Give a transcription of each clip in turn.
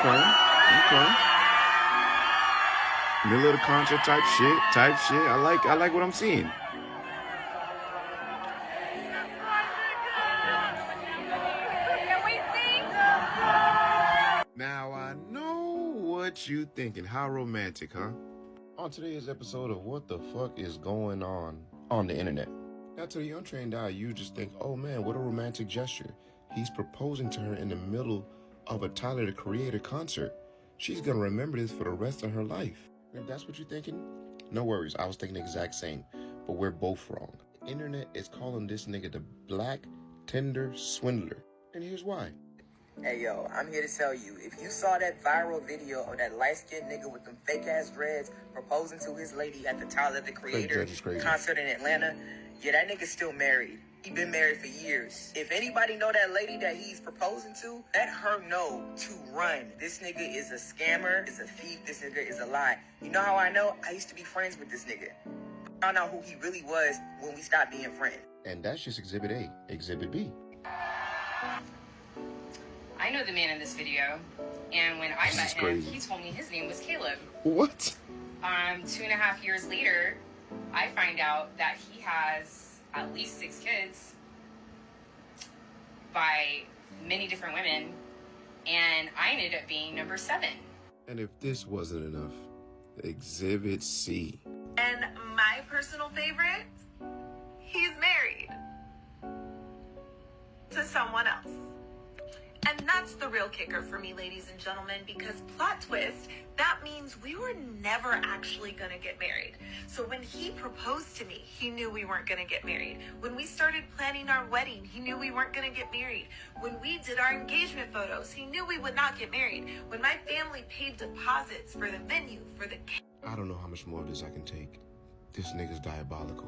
Okay. Middle of the concert type shit. I like what I'm seeing. Now I know what you thinking. How romantic, huh? On today's episode of What the Fuck is Going On the internet. Now to the untrained eye, you just think, oh man, what a romantic gesture. He's proposing to her in the middle of a Tyler, the Creator concert. She's gonna remember this for the rest of her life. If that's what you're thinking, no worries. I was thinking the exact same, but we're both wrong. The internet is calling this nigga the Black Tinder Swindler. And here's why. Hey yo, I'm here to tell you, if you saw that viral video of that light-skinned nigga with them fake-ass dreads proposing to his lady at the Tyler, the Creator concert in Atlanta, yeah, that nigga's still married. He been married for years. If anybody know that lady that he's proposing to, let her know to run. This nigga is a scammer, is a thief, this nigga is a lie. You know how I know? I used to be friends with this nigga. I found out who he really was when we stopped being friends. And that's just Exhibit A. Exhibit B. I know the man in this video, and when I met him, he told me his name was Caleb. What? 2.5 years later, I find out that he has at least 6 kids by many different women, and I ended up being number 7. And if this wasn't enough, Exhibit C. And my personal favorite, he's married to someone else. And that's the real kicker for me, ladies and gentlemen, because plot twist, that means we were never actually gonna get married. So when he proposed to me, he knew we weren't gonna get married. When we started planning our wedding, he knew we weren't gonna get married. When we did our engagement photos, he knew we would not get married. When my family paid deposits for the venue, for the... I don't know how much more of this I can take. This nigga's diabolical.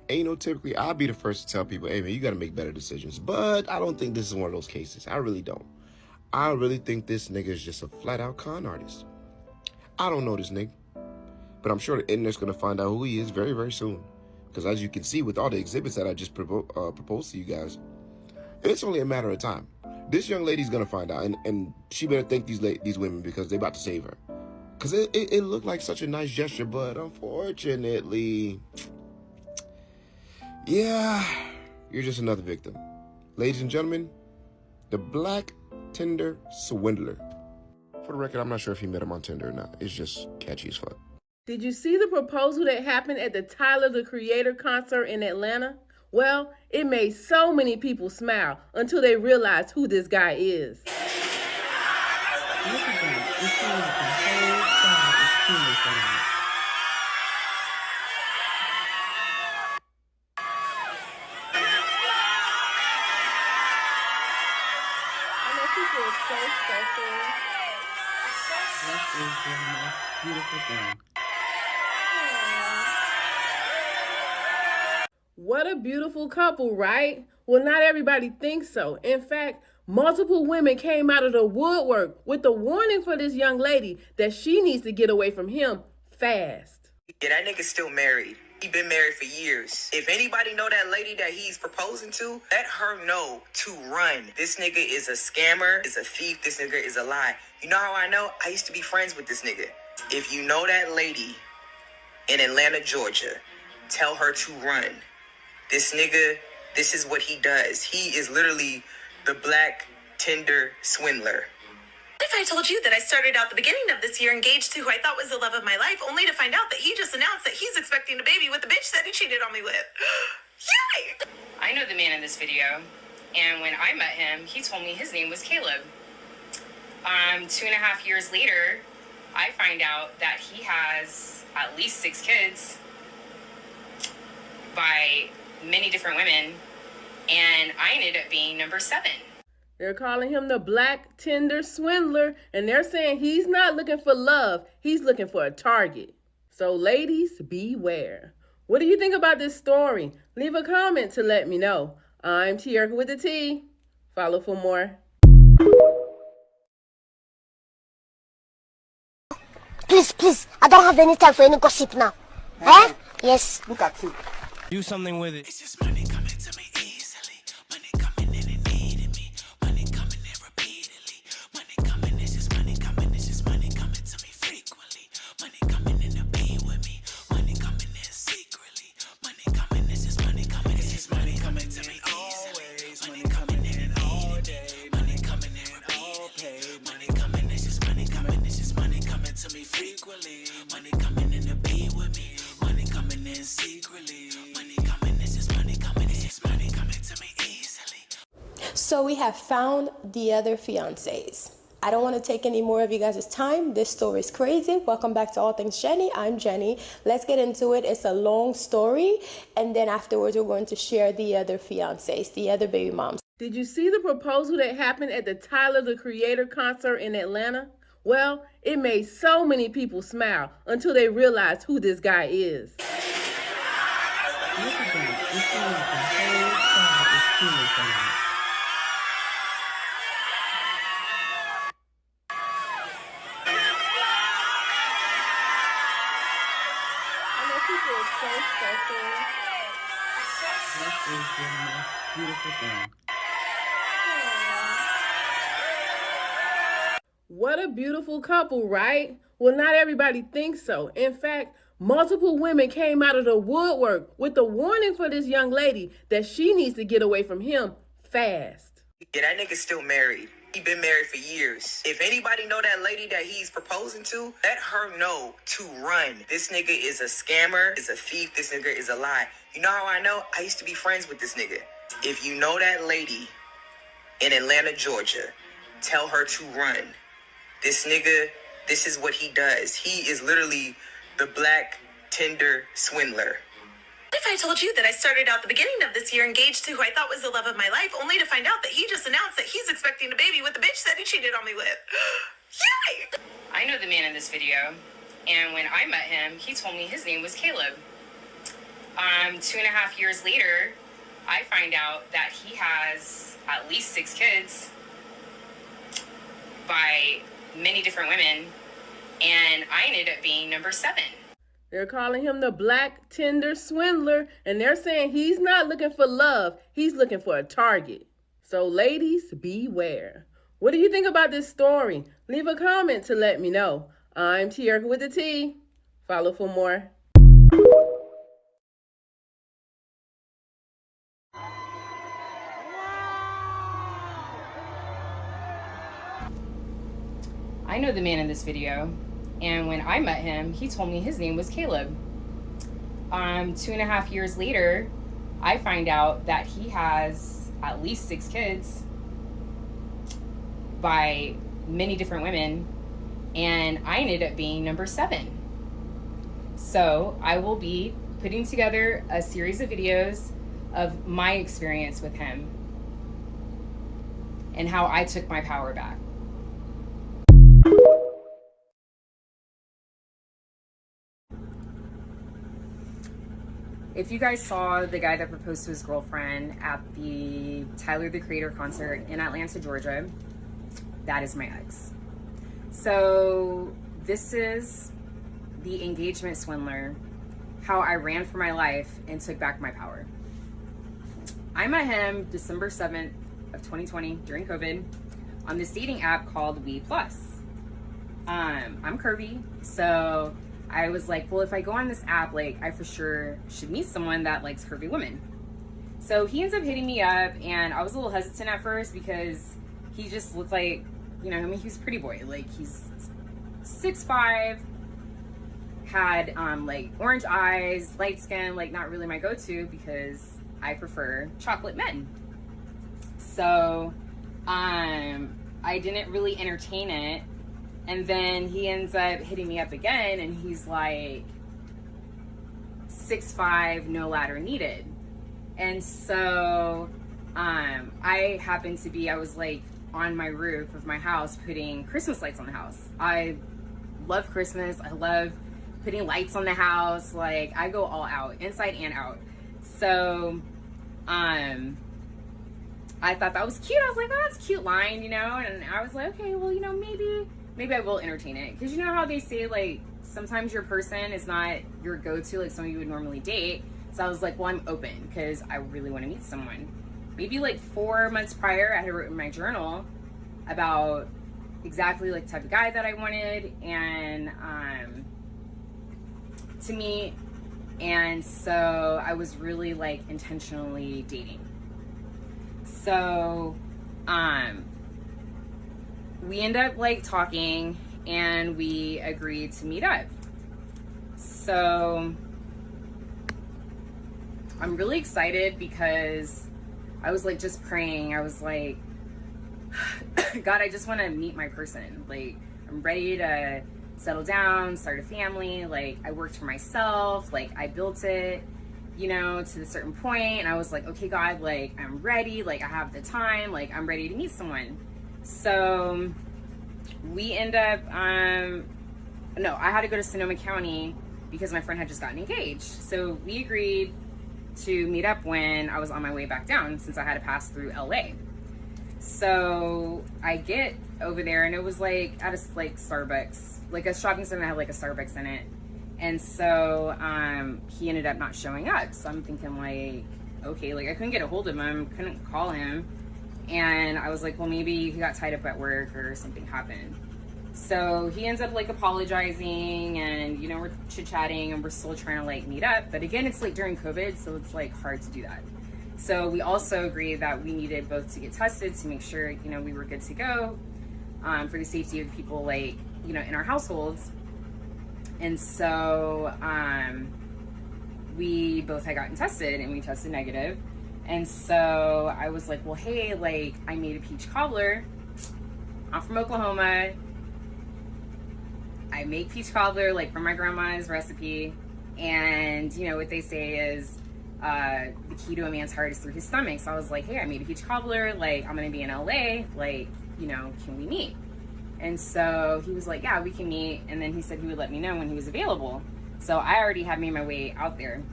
And you know, typically, I'll be the first to tell people, hey man, you gotta make better decisions. But I don't think this is one of those cases. I really don't. I really think this nigga is just a flat-out con artist. I don't know this nigga. But I'm sure the internet's gonna find out who he is very, very soon. Because as you can see with all the exhibits that I just proposed to you guys, it's only a matter of time. This young lady's gonna find out. And she better thank these women because they're about to save her. Because it looked like such a nice gesture, but unfortunately... yeah, you're just another victim. Ladies and gentlemen, the Black Tinder Swindler. For the record, I'm not sure if he met him on Tinder or not. It's just catchy as fuck. Did you see the proposal that happened at the Tyler, the Creator concert in Atlanta? Well, it made so many people smile until they realized who this guy is. Look at that. It seems like the whole crowd is cheering for him. So special. This is the most beautiful thing. What a beautiful couple, right? Well, not everybody thinks so. In fact, multiple women came out of the woodwork with a warning for this young lady that she needs to get away from him fast. Yeah, that nigga's still married. He been married for years. If anybody know that lady that he's proposing to, let her know to run. This nigga is a scammer, is a thief, this nigga is a lie. You know how I know? I used to be friends with this nigga. If you know that lady in Atlanta, Georgia, tell her to run. This nigga, this is what he does. He is literally the Black Tinder Swindler. If I told you that I started out the beginning of this year engaged to who I thought was the love of my life, only to find out that he just announced that he's expecting a baby with the bitch that he cheated on me with. Yay! I know the man in this video, and when I met him, he told me his name was Caleb. 2.5 years later, I find out that he has at least 6 kids by many different women, and I ended up being number 7. They're calling him the Black Tinder Swindler, and they're saying he's not looking for love. He's looking for a target. So ladies, beware. What do you think about this story? Leave a comment to let me know. I'm Tierica with the T. Follow for more. Please, I don't have any time for any gossip now. Eh? Yes. Look at you. Do something with it. It's just money coming to me easily. Money coming in and needing me. Money coming in repeatedly. Money coming, it's just money coming So we have found the other fiancés. I don't want to take any more of you guys' time. This story is crazy. Welcome back to All Things Jenny. I'm Jenny. Let's get into it. It's a long story. And then afterwards, we're going to share the other fiancés, the other baby moms. Did you see the proposal that happened at the Tyler, the Creator concert in Atlanta? Well, it made so many people smile until they realized who this guy is. Look at that. It seems like the whole crowd is cheering for him. So special. This is the most beautiful thing. What a beautiful couple, right? Well, not everybody thinks so. In fact, multiple women came out of the woodwork with a warning for this young lady that she needs to get away from him fast. Yeah, that nigga's still married. He been married for years. If anybody know that lady that he's proposing to, let her know to run. This nigga is a scammer, is a thief, this nigga is a lie. You know how I know? I used to be friends with this nigga. If you know that lady in Atlanta, Georgia, tell her to run. This nigga, this is what he does. He is literally the black Tinder swindler. If I told you that I started out the beginning of this year engaged to who I thought was the love of my life, only to find out that he just announced that he's expecting a baby with the bitch that he cheated on me with. Yay! I know the man in this video, and when I met him, he told me his name was Caleb. 2.5 years later, I find out that he has at least 6 kids by many different women, and I ended up being number 7. They're calling him the black Tinder swindler, and they're saying he's not looking for love. He's looking for a target. So ladies, beware. What do you think about this story? Leave a comment to let me know. I'm Tierica with the T. Follow for more. I know the man in this video, and when I met him, he told me his name was Caleb. 2.5 years later, I find out that he has at least 6 kids by many different women, and I ended up being number 7. So I will be putting together a series of videos of my experience with him and how I took my power back. If you guys saw the guy that proposed to his girlfriend at the Tyler, the Creator concert in Atlanta, Georgia, that is my ex. So this is the engagement swindler, how I ran for my life and took back my power. I met him December 7th of 2020 during COVID on this dating app called We Plus. I'm curvy, so I was like, well, if I go on this app, like, I for sure should meet someone that likes curvy women. So he ends up hitting me up, and I was a little hesitant at first because he just looked like, you know, I mean, he was a pretty boy. Like, he's 6'5", had, like, orange eyes, light skin, like, not really my go-to because I prefer chocolate men. So, I didn't really entertain it. And then he ends up hitting me up again, and he's like, 6'5", no ladder needed. And so I happened to be, I was like on my roof of my house putting Christmas lights on the house. I love Christmas. I love putting lights on the house. Like, I go all out, inside and out. So I thought that was cute. I was like, oh, that's a cute line, you know? And I was like, okay, well, you know, maybe I will entertain it. Because you know how they say, like, sometimes your person is not your go-to, like someone you would normally date. So I was like, well, I'm open because I really want to meet someone. Maybe like 4 months prior, I had written in my journal about exactly like the type of guy that I wanted and to meet. And so I was really like intentionally dating. So we end up like talking and we agreed to meet up. So I'm really excited because I was like just praying. I was like, God, I just want to meet my person. Like, I'm ready to settle down, start a family. Like, I worked for myself. Like, I built it, you know, to a certain point. And I was like, okay, God, like, I'm ready. Like, I have the time. Like, I'm ready to meet someone. So we end up, no, I had to go to Sonoma County because my friend had just gotten engaged. So we agreed to meet up when I was on my way back down, since I had to pass through LA. So I get over there, and it was like at a like Starbucks, like a shopping center that had like a Starbucks in it. And so he ended up not showing up. So I'm thinking like, okay, like I couldn't get a hold of him, couldn't call him. And I was like, well, maybe he got tied up at work or something happened. So he ends up like apologizing, and you know, we're chit-chatting and we're still trying to like meet up. But again, it's like during COVID, so it's like hard to do that. So we also agreed that we needed both to get tested to make sure, you know, we were good to go for the safety of people, like, you know, in our households. And so we both had gotten tested, and we tested negative. And so I was like, well, hey, like I made a peach cobbler. I'm from Oklahoma. I make peach cobbler like from my grandma's recipe. And you know what they say is the key to a man's heart is through his stomach. So I was like, hey, I made a peach cobbler. Like, I'm gonna be in LA. Like, you know, can we meet? And so he was like, yeah, we can meet. And then he said he would let me know when he was available. So I already had made my way out there.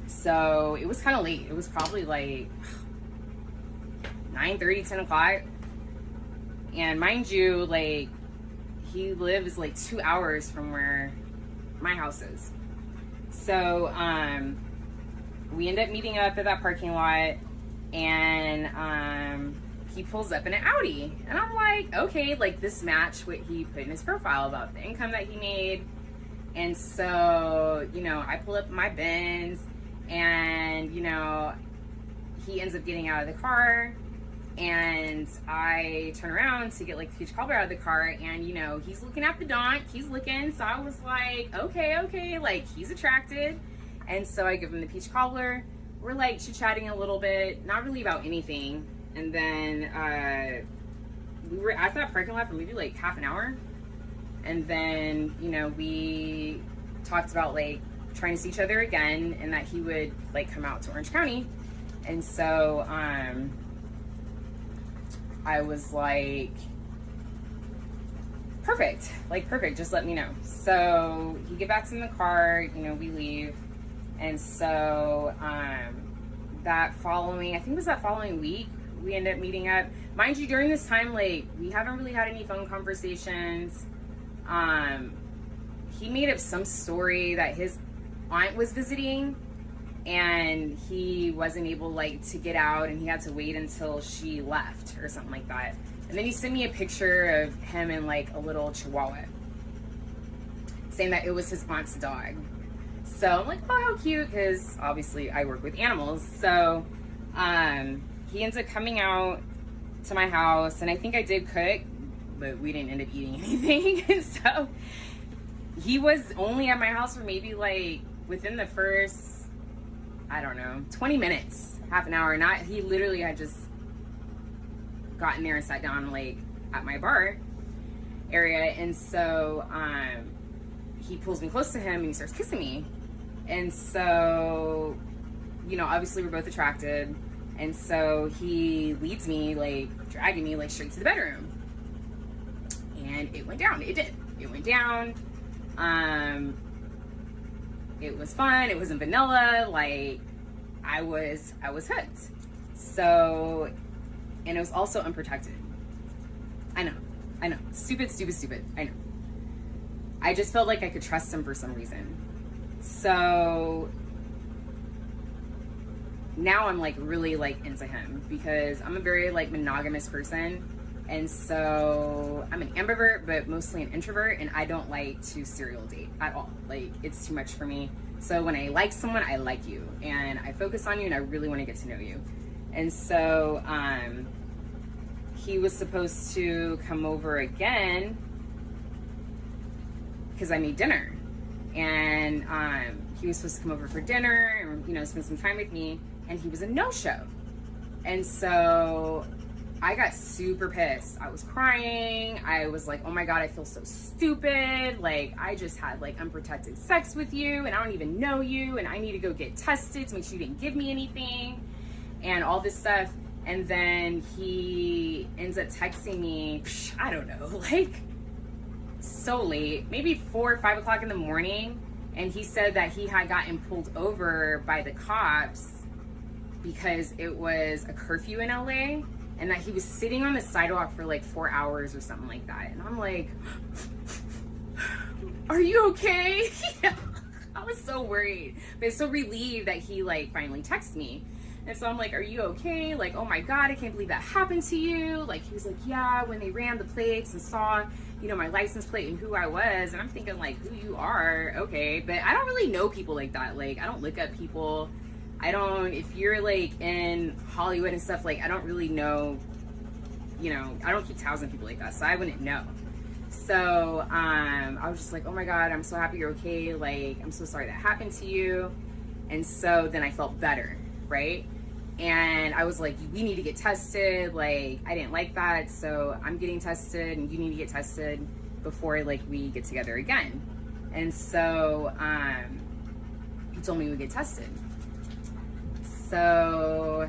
So it was kind of late. It was probably like 9:30, 10 o'clock. And mind you, like, he lives like 2 hours from where my house is. So we end up meeting up at that parking lot, and he pulls up in an Audi. And I'm like, okay, like this matched what he put in his profile about the income that he made. And so, you know, I pull up in my Benz, and, you know, he ends up getting out of the car, and I turn around to get like the peach cobbler out of the car, and, you know, he's looking at the donk, he's looking. So I was like, okay, like he's attracted. And so I give him the peach cobbler. We're like chit-chatting a little bit, not really about anything. And then we were at that parking lot for maybe like half an hour. And then, you know, we talked about like trying to see each other again, and that he would like come out to Orange County. And so I was like, perfect, just let me know. So he get back in the car, you know, we leave. And so that following week, we ended up meeting up. Mind you, during this time, like, we haven't really had any phone conversations. He made up some story that his aunt was visiting, and he wasn't able like to get out, and he had to wait until she left or something like that. And then he sent me a picture of him and like a little chihuahua, saying that it was his aunt's dog. So I'm like, oh, how cute, because obviously I work with animals. So he ends up coming out to my house, and I think I did cook, but we didn't end up eating anything. And so he was only at my house for maybe like within the first, I don't know, 20 minutes, half an hour. He literally had just gotten there and sat down like at my bar area. And so he pulls me close to him, and he starts kissing me. And so, you know, obviously we're both attracted. And so he leads me, like dragging me like straight to the bedroom. And it went down. It did. It went down. It was fun. It wasn't vanilla. Like, I was hooked. So, and it was also unprotected. I know. Stupid. I know. I just felt like I could trust him for some reason. So now I'm like really like into him, because I'm a very like monogamous person. And so I'm an ambivert, but mostly an introvert, and I don't like to serial date at all. Like, it's too much for me. So when I like someone, I like you, and I focus on you, and I really want to get to know you. And so he was supposed to come over again because I made dinner, and he was supposed to come over for dinner and, you know, spend some time with me, and he was a no-show. And so I got super pissed. I was crying. I was like, oh my God, I feel so stupid. Like, I just had like unprotected sex with you and I don't even know you and I need to go get tested to make sure you didn't give me anything and all this stuff. And then he ends up texting me, I don't know, like so late, maybe 4 or 5 o'clock in the morning. And he said that he had gotten pulled over by the cops because it was a curfew in LA and that he was sitting on the sidewalk for like 4 hours or something like that. And I'm like, are you okay? I was so worried, but so relieved that he like finally texted me. And so I'm like, are you okay? Like, oh my God, I can't believe that happened to you. Like, he was like, yeah, when they ran the plates and saw, you know, my license plate and who I was. And I'm thinking like, who you are, okay. But I don't really know people like that. Like, I don't look up people. I don't, if you're like in Hollywood and stuff, like, I don't really know, you know, I don't keep tabs on people like that. So I wouldn't know. So I was just like, oh my God, I'm so happy you're okay. Like, I'm so sorry that happened to you. And so then I felt better, right? And I was like, we need to get tested. Like, I didn't like that. So I'm getting tested and you need to get tested before like we get together again. And so he told me we get tested. So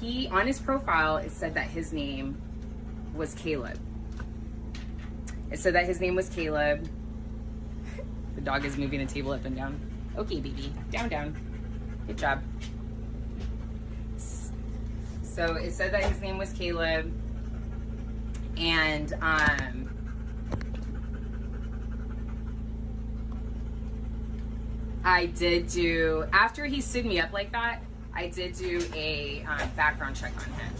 he, on his profile, it said that his name was Caleb. It said that his name was Caleb. The dog is moving the table up and down. Okay, baby, down, down. Good job. So it said that his name was Caleb, and I did do, after he stood me up like that, I did do a background check on him.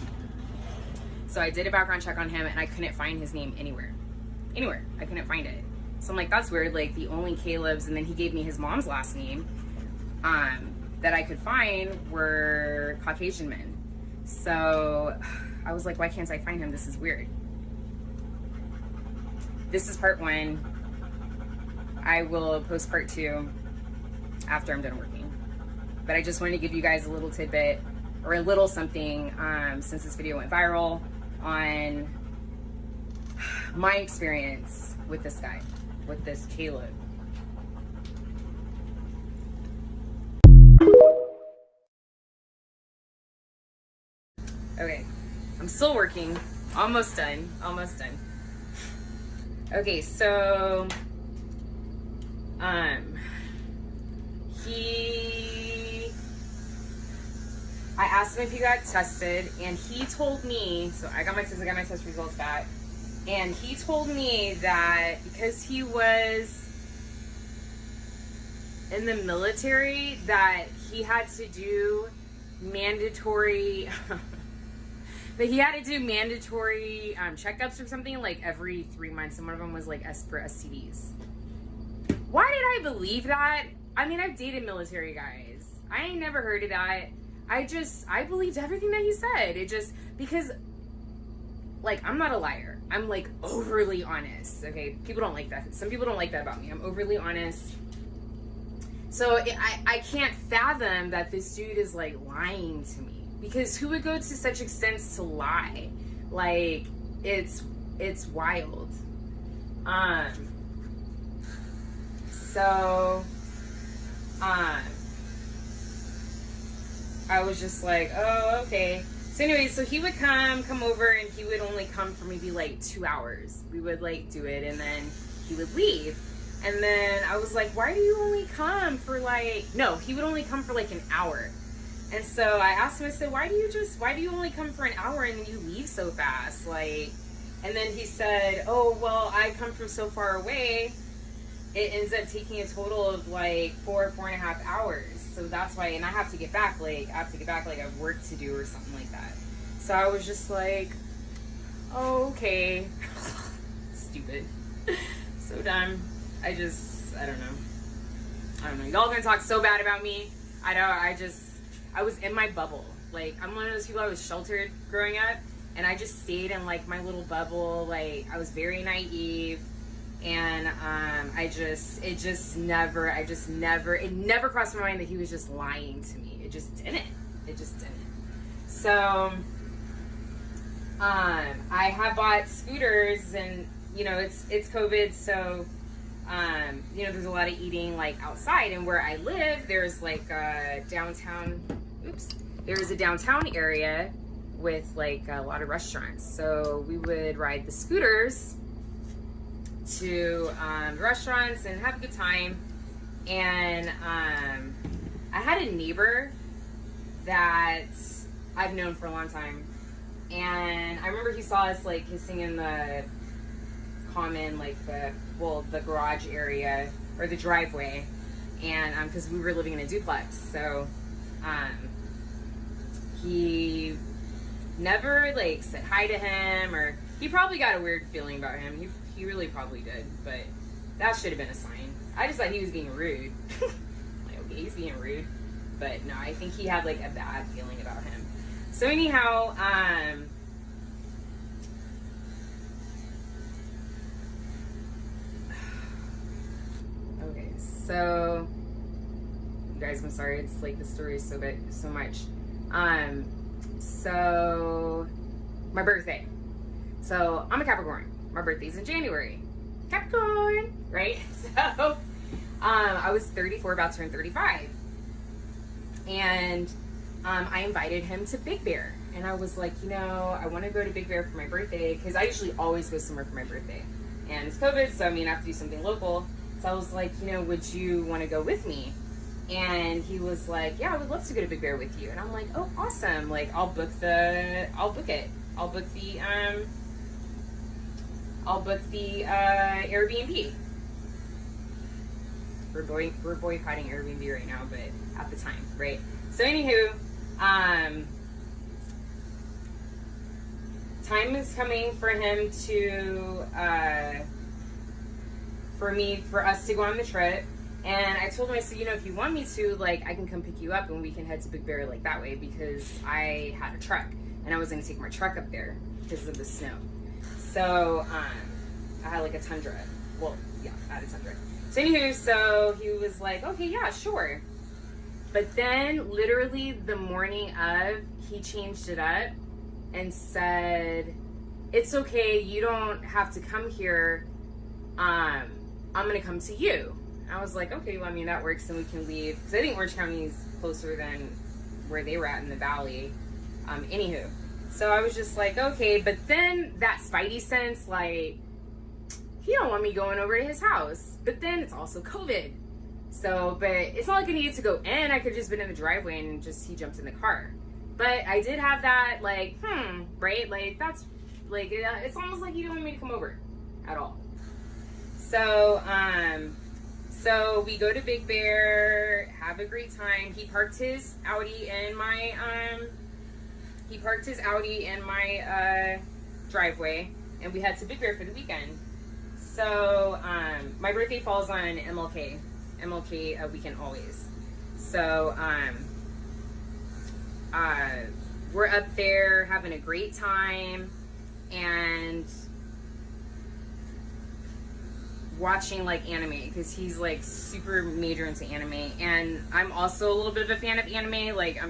So I did a background check on him and I couldn't find his name anywhere. I couldn't find it. So I'm like, that's weird. Like, the only Caleb's, and then he gave me his mom's last name that I could find were Caucasian men. So I was like, why can't I find him? This is weird. This is part 1. I will post part 2 after I'm done working. But I just wanted to give you guys a little tidbit or a little something since this video went viral on my experience with this guy, with this Caleb. Okay, I'm still working, almost done. Okay, so I asked him if he got tested, and he told me, so I got my test results back, and he told me that because he was in the military, that he had to do mandatory checkups or something, like every 3 months, and one of them was like for STDs. Why did I believe that? I mean, I've dated military guys. I ain't never heard of that. I believed everything that he said. It just, because, like, I'm not a liar. I'm, like, overly honest, okay? People don't like that. Some people don't like that about me. I'm overly honest. So I can't fathom that this dude is, like, lying to me. Because who would go to such extents to lie? Like, it's wild. So, I was just like, oh, okay. So anyway, so he would come over, and he would only come for maybe like 2 hours. We would like do it, and then he would leave. And then I was like, why do you only come for like, no, he would only come for like an hour. And so I asked him, I said, why do you only come for an hour and then you leave so fast? Like, and then he said, oh, well, I come from so far away. It ends up taking a total of like 4.5 hours. So that's why, and I have to get back, like, I have work to do or something like that. So I was just like, oh, okay. Stupid. So dumb. I don't know. Y'all gonna talk so bad about me. I was in my bubble. Like, I'm one of those people, I was sheltered growing up, and I just stayed in like my little bubble. Like, I was very naive. And it never crossed my mind that he was just lying to me. It just didn't. So, I have bought scooters, and you know, it's COVID, so you know, there's a lot of eating like outside, and where I live, there's like a downtown. There's a downtown area with like a lot of restaurants. So we would ride the scooters to restaurants and have a good time. And I had a neighbor that I've known for a long time, and I remember he saw us like kissing in the common, like the garage area or the driveway, and because we were living in a duplex, so he never like said hi to him, or he probably got a weird feeling about him. He really probably did, but that should have been a sign. I just thought he was being rude. Like, okay, he's being rude, but no, I think he had like a bad feeling about him. So anyhow, okay, so you guys, I'm sorry, it's like the story is so much. So my birthday. So I'm a Capricorn. My birthday's in January. Capricorn, right? So I was 34, about to turn 35. And I invited him to Big Bear. And I was like, you know, I want to go to Big Bear for my birthday, because I usually always go somewhere for my birthday. And it's COVID, so I mean, I have to do something local. So I was like, you know, would you want to go with me? And he was like, yeah, I would love to go to Big Bear with you. And I'm like, oh, awesome. Like, I'll book it. I'll book the Airbnb. We're boycotting Airbnb right now, but at the time, right? So anywho, time is coming for him to, for us to go on the trip. And I told him, I said, you know, if you want me to, like, I can come pick you up and we can head to Big Bear like that way, because I had a truck and I was going to take my truck up there because of the snow. So, I had like a Tundra. Well, yeah, I had a Tundra. So anywho, so he was like, okay, yeah, sure. But then literally the morning of, he changed it up and said, it's okay, you don't have to come here. I'm going to come to you. I was like, okay, well, I mean, that works, and we can leave. Because I think Orange County is closer than where they were at in the valley. Anywho. So I was just like, okay. But then that spidey sense, like, he don't want me going over to his house. But then it's also COVID. So, but it's not like I needed to go in. I could have just been in the driveway and just, he jumped in the car. But I did have that, like, right? Like, that's, like, it's almost like he didn't want me to come over at all. So, so we go to Big Bear, have a great time. He parked his Audi in my, driveway, and we head to Big Bear for the weekend. So, my birthday falls on MLK weekend always. So, we're up there having a great time and watching like anime, because he's like super major into anime, and I'm also a little bit of a fan of anime. Like,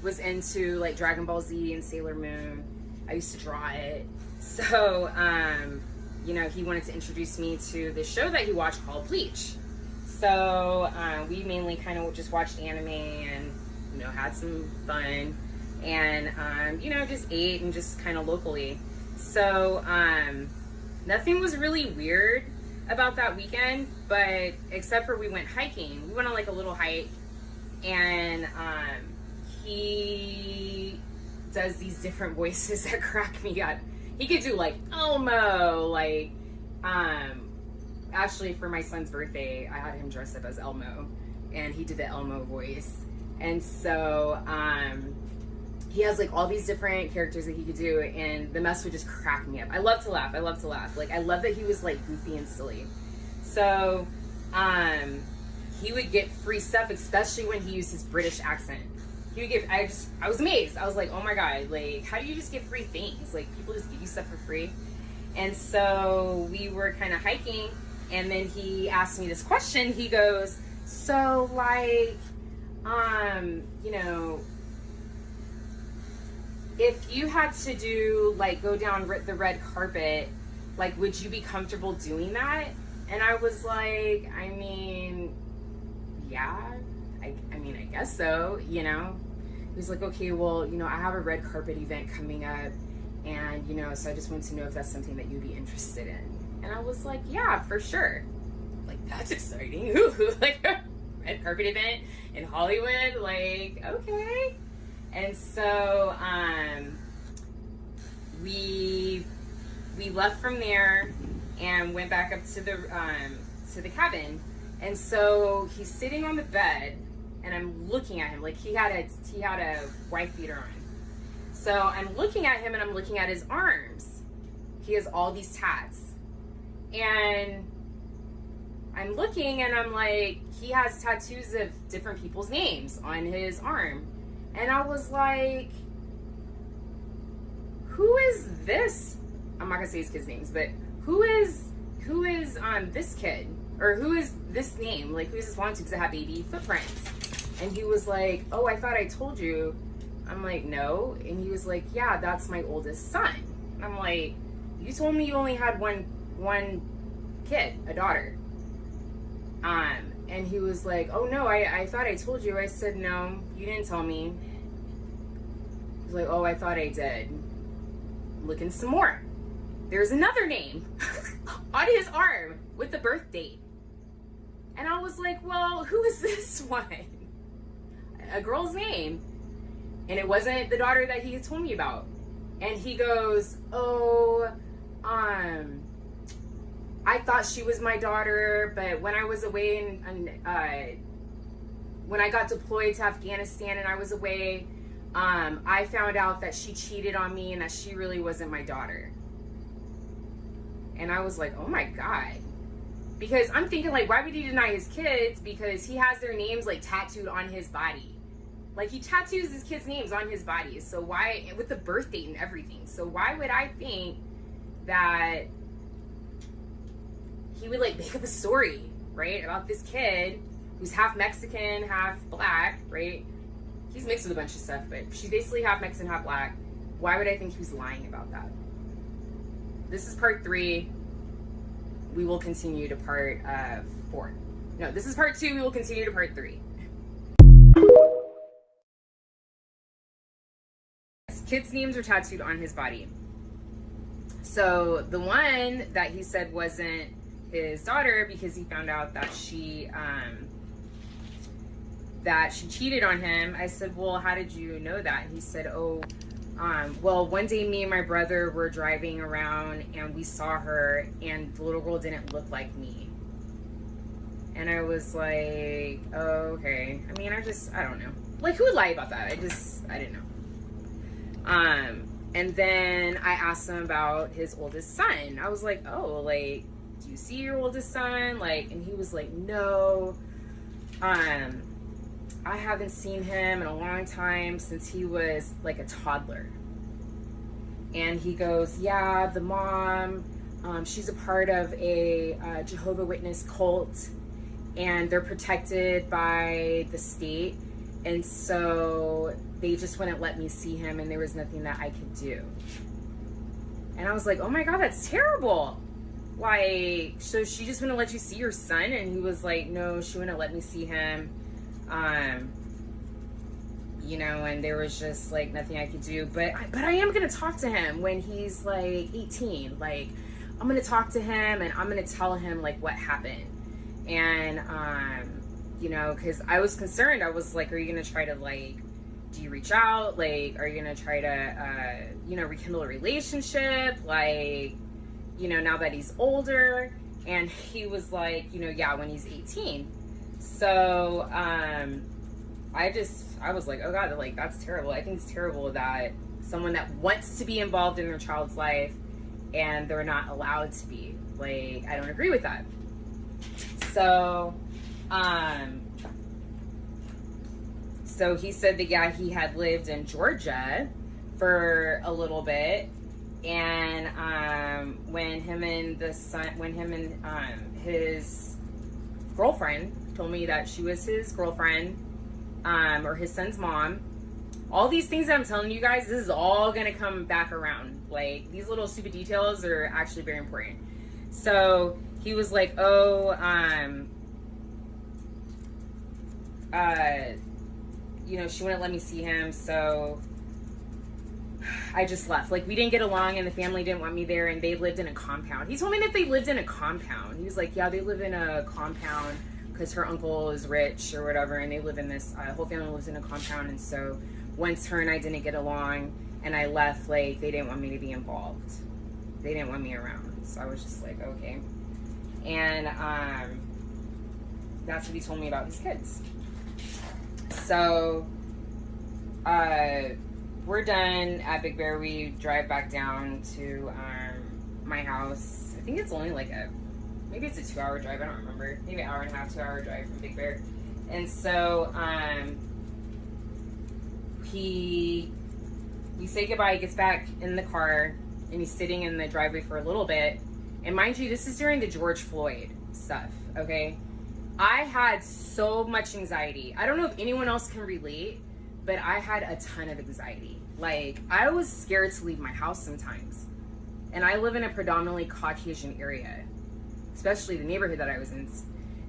was into like Dragon Ball Z and Sailor Moon. I used to draw it. So you know, he wanted to introduce me to this show that he watched called Bleach. So we mainly kind of just watched anime and, you know, had some fun, and you know, just ate and just kind of locally. So nothing was really weird about that weekend, but except for we went hiking. We went on like a little hike, and he does these different voices that crack me up. He could do like Elmo, like actually for my son's birthday I had him dress up as Elmo, and he did the Elmo voice. And so he has like all these different characters that he could do, and the mess would just crack me up. I love to laugh. Like, I love that he was like goofy and silly. So he would get free stuff, especially when he used his British accent. He would give, I was amazed. I was like, oh my God, like, how do you just get free things? Like, people just give you stuff for free. And so we were kind of hiking, and then he asked me this question. He goes, so like, you know, if you had to do, like, go down the red carpet, like, would you be comfortable doing that? And I was like, I mean, yeah, I mean, I guess so, you know? He was like, okay, well, you know, I have a red carpet event coming up, and, you know, so I just wanted to know if that's something that you'd be interested in. And I was like, yeah, for sure. Like, that's exciting. Ooh, like a red carpet event in Hollywood, like, okay. And so we left from there and went back up to the cabin. And so he's sitting on the bed, and I'm looking at him like he had a wife beater on. So I'm looking at him, and I'm looking at his arms. He has all these tats, and I'm looking, and I'm like, he has tattoos of different people's names on his arm. And I was like, who is this? I'm not gonna say his kid's names, but who is this kid? Or who is this name? Like, who is this belong to? Because I have baby footprints. And he was like, oh, I thought I told you. I'm like, no. And he was like, yeah, that's my oldest son. And I'm like, you told me you only had one kid, a daughter. And he was like, oh no, I thought I told you. I said, no, you didn't tell me. He's like, oh, I thought I did. Looking some more. There's another name on his arm with the birth date. And I was like, well, who is this one? A girl's name. And it wasn't the daughter that he had told me about. And he goes, oh, I thought she was my daughter, but when I was away when I got deployed to Afghanistan and I was away, I found out that she cheated on me and that she really wasn't my daughter. And I was like, oh my God. Because I'm thinking, like, why would he deny his kids? Because he has their names, like, tattooed on his body. Like, he tattoos his kids' names on his body. So why, with the birth date and everything. So why would I think that he would, like, make up a story, right, about this kid who's half Mexican, half black, right? He's mixed with a bunch of stuff, but she's basically half Mexican, half black. Why would I think he was lying about that? This is part 3. We will continue to part 4. No, this is part 2. We will continue to part 3. Kids' names are tattooed on his body. So the one that he said wasn't his daughter because he found out that she cheated on him. I said, well, how did you know that? He said, oh, well, one day me and my brother were driving around and we saw her and the little girl didn't look like me. And I was like, oh, okay. I mean, I don't know. Like, who would lie about that? I didn't know. And then I asked him about his oldest son. I was like, oh, like, do you see your oldest son? Like, and he was like, no, I haven't seen him in a long time since he was like a toddler. And he goes, yeah, the mom, she's a part of a Jehovah's Witness cult and they're protected by the state. And so they just wouldn't let me see him and there was nothing that I could do. And I was like, oh my God, that's terrible. Like, so she just wouldn't let you see your son? And he was like, no, she wouldn't let me see him. You know, and there was just like nothing I could do. But I am gonna talk to him when he's like 18. Like, I'm gonna talk to him and I'm gonna tell him like what happened. And you know, because I was concerned. I was like, are you gonna try to like, do you reach out? Like, are you gonna try to you know, rekindle a relationship? Like, you know, now that he's older? And he was like, you know, yeah, when he's 18. So I was like, oh God, like, that's terrible. I think it's terrible that someone that wants to be involved in their child's life and they're not allowed to be. Like, I don't agree with that. So so he said that, yeah, he had lived in Georgia for a little bit. And when him and his girlfriend told me that she was his girlfriend, or his son's mom, all these things that I'm telling you guys, this is all gonna come back around. Like, these little stupid details are actually very important. So he was like, oh, you know, she wouldn't let me see him, so I just left. Like, we didn't get along, and the family didn't want me there, and they lived in a compound. He told me that they lived in a compound. He was like, yeah, they live in a compound because her uncle is rich or whatever, and they live in this, whole family lives in a compound. And so once her and I didn't get along and I left, like, they didn't want me to be involved. They didn't want me around. So I was just like, okay. And that's what he told me about his kids. So we're done at Big Bear. We drive back down to my house. I think it's only like maybe it's a 2-hour drive. I don't remember. Maybe an hour and a half, 2-hour drive from Big Bear. And so we say goodbye. He gets back in the car and he's sitting in the driveway for a little bit. And mind you, this is during the George Floyd stuff, okay? I had so much anxiety. I don't know if anyone else can relate, but I had a ton of anxiety. Like, I was scared to leave my house sometimes. And I live in a predominantly Caucasian area, especially the neighborhood that I was in.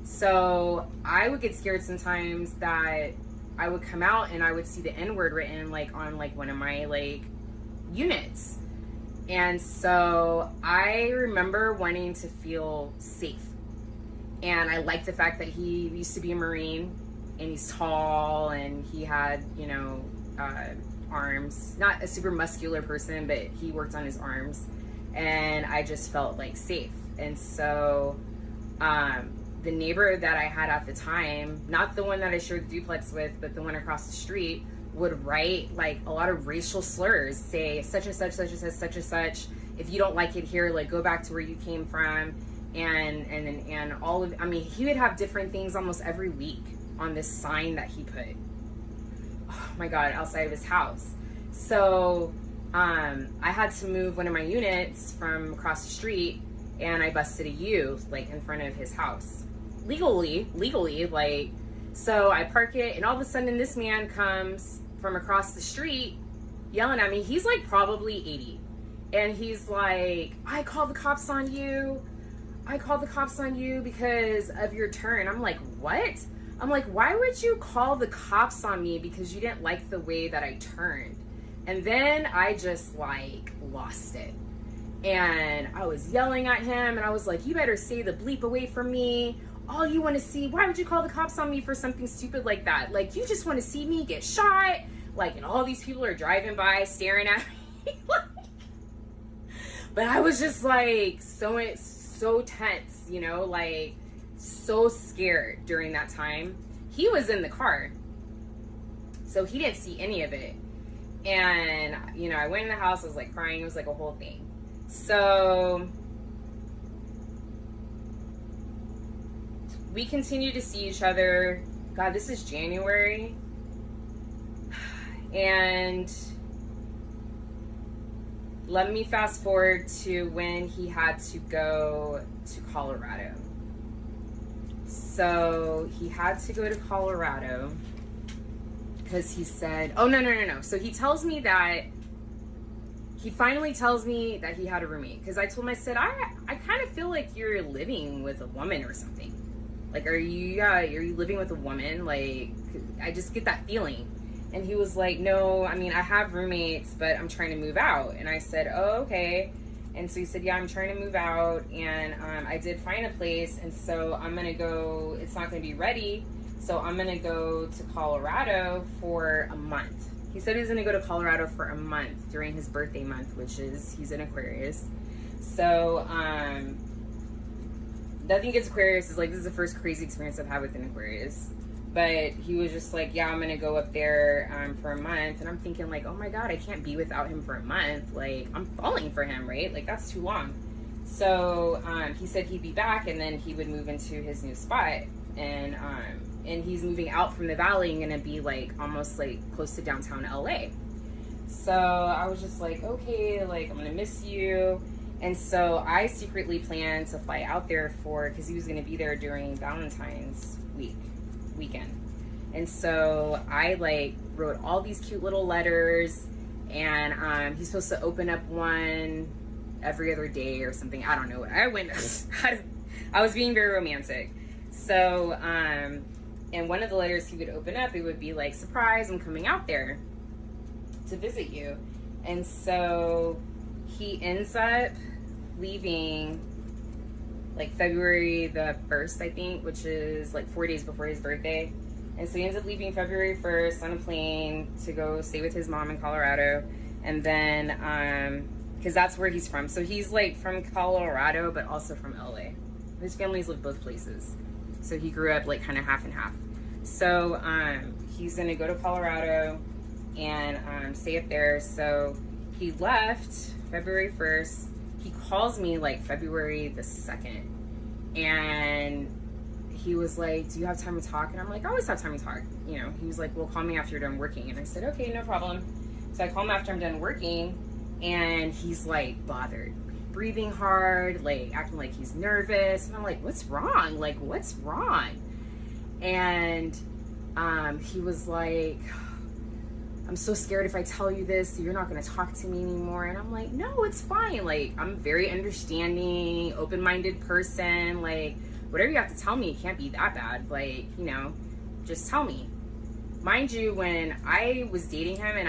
So I would get scared sometimes that I would come out and I would see the N-word written like on like one of my like units. And so I remember wanting to feel safe. And I like the fact that he used to be a Marine and he's tall and he had, you know, arms. Not a super muscular person, but he worked on his arms. And I just felt like safe. And so the neighbor that I had at the time, not the one that I shared the duplex with, but the one across the street, would write like a lot of racial slurs, say such and such, such and such, such and such. If you don't like it here, like go back to where you came from. And all of, I mean, he would have different things almost every week on this sign that he put, oh my God, outside of his house. So I had to move one of my units from across the street and I busted a U like in front of his house. Legally, like, so I park it and all of a sudden this man comes from across the street yelling at me. He's like probably 80. And he's like, I called the cops on you. I called the cops on you because of your turn. I'm like, what? I'm like, why would you call the cops on me because you didn't like the way that I turned? And then I just like lost it. And I was yelling at him and I was like, you better stay the bleep away from me. All you want to see, why would you call the cops on me for something stupid like that? Like, you just want to see me get shot. Like, and all these people are driving by staring at me. But I was just like so tense, you know, like so scared during that time. He was in the car, so he didn't see any of it. And, you know, I went in the house, I was like crying, it was like a whole thing. So we continue to see each other. God, this is January. And let me fast forward to when he had to go to Colorado. So he had to go to Colorado because he said, oh, no. So he tells me that, he finally tells me that he had a roommate. Because I told him, I said, I kind of feel like you're living with a woman or something. Like, are you living with a woman? Like, I just get that feeling. And he was like, no, I mean, I have roommates, but I'm trying to move out. And I said, oh, okay. And so he said, yeah, I'm trying to move out. And I did find a place. And so I'm going to go, it's not going to be ready. So I'm going to go to Colorado for a month. He said he was going to go to Colorado for a month during his birthday month, which is, he's an Aquarius. So nothing against Aquarius. Is like, this is the first crazy experience I've had with an Aquarius. But he was just like, yeah, I'm going to go up there for a month. And I'm thinking like, oh my God, I can't be without him for a month. Like, I'm falling for him, right? Like, that's too long. So he said he'd be back and then he would move into his new spot. And he's moving out from the valley and going to be like almost like close to downtown LA. So I was just like, okay, like, I'm going to miss you. And so I secretly planned to fly out there because he was going to be there during Valentine's weekend. And so I like wrote all these cute little letters, and he's supposed to open up one every other day or something. I don't know. I was being very romantic. So, and one of the letters he would open up, it would be like, surprise, I'm coming out there to visit you. And so he ends up leaving like February the 1st, I think, which is like 4 days before his birthday. And so he ends up leaving February 1st on a plane to go stay with his mom in Colorado. And then, because that's where he's from. So he's like from Colorado, but also from LA. His family's lived both places. So he grew up like kind of half and half. So he's gonna go to Colorado and stay up there. So he left February 1st. He calls me like February the 2nd. And he was like, do you have time to talk? And I'm like, I always have time to talk. You know, he was like, well, call me after you're done working. And I said, okay, no problem. So I call him after I'm done working, and he's like bothered, breathing hard, like acting like he's nervous. And I'm like, what's wrong? Like, what's wrong? And he was like, I'm so scared if I tell you this, you're not gonna talk to me anymore. And I'm like, no, it's fine. Like, I'm a very understanding, open-minded person. Like, whatever you have to tell me, it can't be that bad. Like, you know, just tell me. Mind you, when I was dating him, and